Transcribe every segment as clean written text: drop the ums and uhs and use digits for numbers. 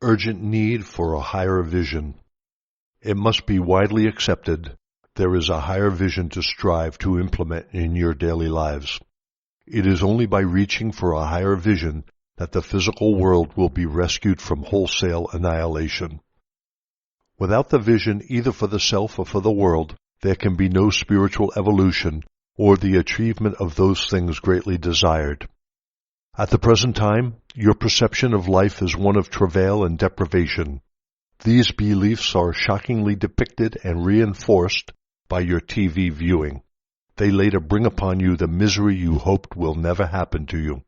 urgent need for a higher vision. It must be widely accepted there is a higher vision to strive to implement in your daily lives. It is only by reaching for a higher vision that the physical world will be rescued from wholesale annihilation. Without the vision either for the self or for the world, there can be no spiritual evolution or the achievement of those things greatly desired. At the present time, your perception of life is one of travail and deprivation. These beliefs are shockingly depicted and reinforced by your TV viewing. They later bring upon you the misery you hoped will never happen to you.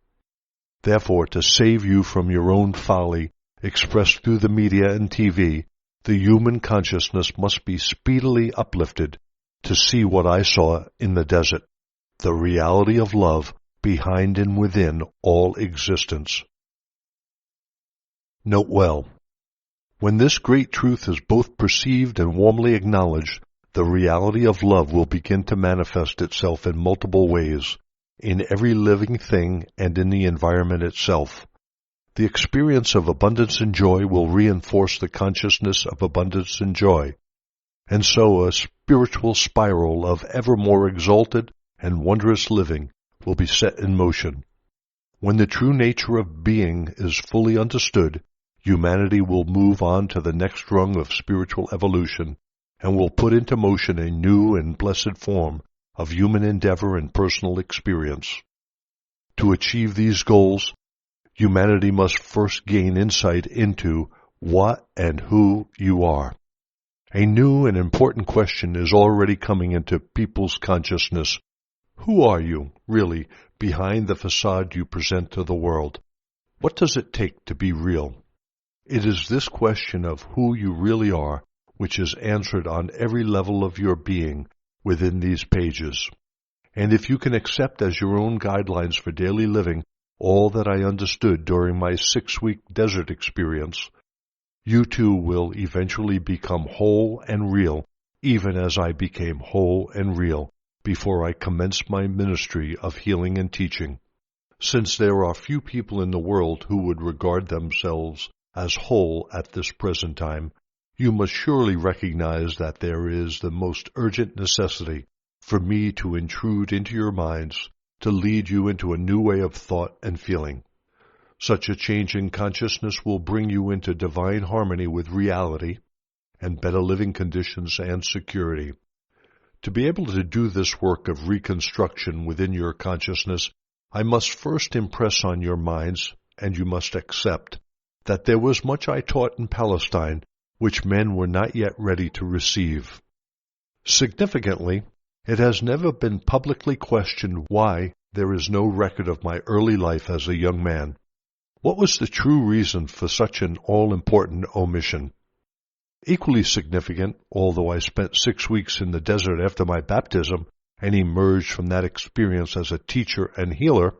Therefore, to save you from your own folly expressed through the media and TV, the human consciousness must be speedily uplifted to see what I saw in the desert, the reality of love behind and within all existence. Note well, when this great truth is both perceived and warmly acknowledged, the reality of love will begin to manifest itself in multiple ways, in every living thing and in the environment itself. The experience of abundance and joy will reinforce the consciousness of abundance and joy, and so a spiritual spiral of ever more exalted and wondrous living will be set in motion. When the true nature of being is fully understood, humanity will move on to the next rung of spiritual evolution and will put into motion a new and blessed form of human endeavor and personal experience. To achieve these goals, humanity must first gain insight into what and who you are. A new and important question is already coming into people's consciousness. Who are you, really, behind the facade you present to the world? What does it take to be real? It is this question of who you really are which is answered on every level of your being within these pages. And if you can accept as your own guidelines for daily living all that I understood during my 6-week desert experience, you too will eventually become whole and real, even as I became whole and real before I commenced my ministry of healing and teaching. Since there are few people in the world who would regard themselves as whole at this present time, you must surely recognize that there is the most urgent necessity for me to intrude into your minds to lead you into a new way of thought and feeling. Such a change in consciousness will bring you into divine harmony with reality and better living conditions and security. To be able to do this work of reconstruction within your consciousness, I must first impress on your minds, and you must accept, that there was much I taught in Palestine which men were not yet ready to receive. Significantly, it has never been publicly questioned why there is no record of my early life as a young man. What was the true reason for such an all-important omission? Equally significant, although I spent 6 weeks in the desert after my baptism and emerged from that experience as a teacher and healer,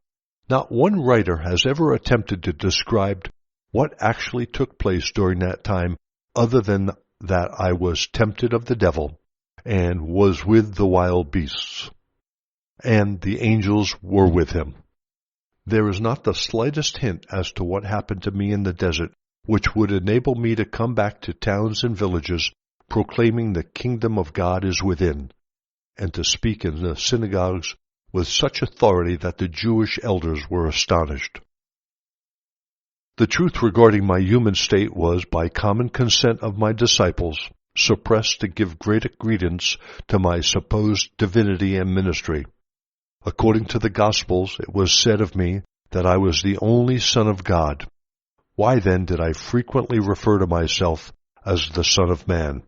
not one writer has ever attempted to describe what actually took place during that time other than that I was tempted of the devil and was with the wild beasts, and the angels were with him. There is not the slightest hint as to what happened to me in the desert which would enable me to come back to towns and villages proclaiming the kingdom of God is within, and to speak in the synagogues with such authority that the Jewish elders were astonished. The truth regarding my human state was, by common consent of my disciples, suppressed to give greater credence to my supposed divinity and ministry. According to the Gospels, it was said of me that I was the only Son of God. Why then did I frequently refer to myself as the Son of Man?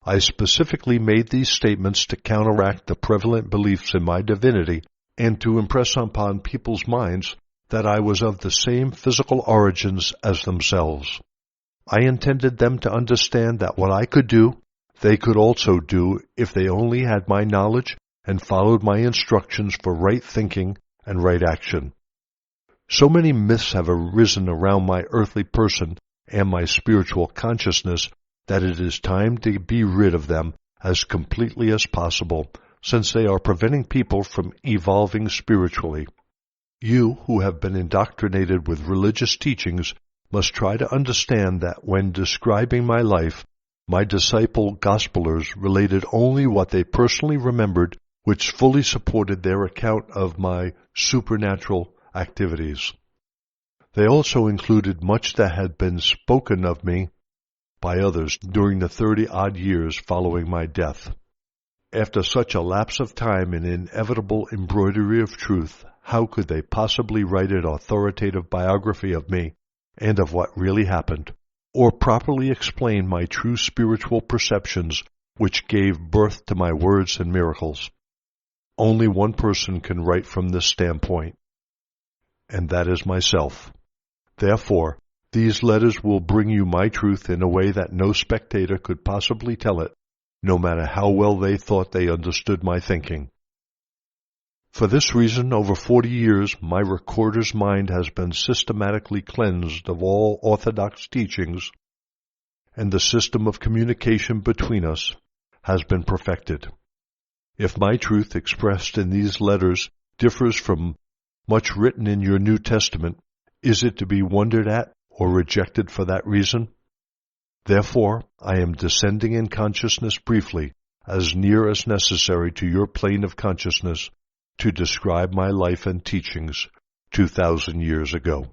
I specifically made these statements to counteract the prevalent beliefs in my divinity and to impress upon people's minds that I was of the same physical origins as themselves. I intended them to understand that what I could do, they could also do if they only had my knowledge and followed my instructions for right thinking and right action. So many myths have arisen around my earthly person and my spiritual consciousness that it is time to be rid of them as completely as possible, since they are preventing people from evolving spiritually. You, who have been indoctrinated with religious teachings, must try to understand that when describing my life, my disciple gospelers related only what they personally remembered, which fully supported their account of my supernatural activities. They also included much that had been spoken of me by others during the 30-odd years following my death. After such a lapse of time and inevitable embroidery of truth, how could they possibly write an authoritative biography of me and of what really happened, or properly explain my true spiritual perceptions which gave birth to my words and miracles? Only one person can write from this standpoint, and that is myself. Therefore, these letters will bring you my truth in a way that no spectator could possibly tell it, no matter how well they thought they understood my thinking. For this reason, over 40 years, my recorder's mind has been systematically cleansed of all orthodox teachings, and the system of communication between us has been perfected. If my truth expressed in these letters differs from much written in your New Testament, is it to be wondered at or rejected for that reason? Therefore, I am descending in consciousness briefly, as near as necessary to your plane of consciousness, to describe my life and teachings 2,000 years ago.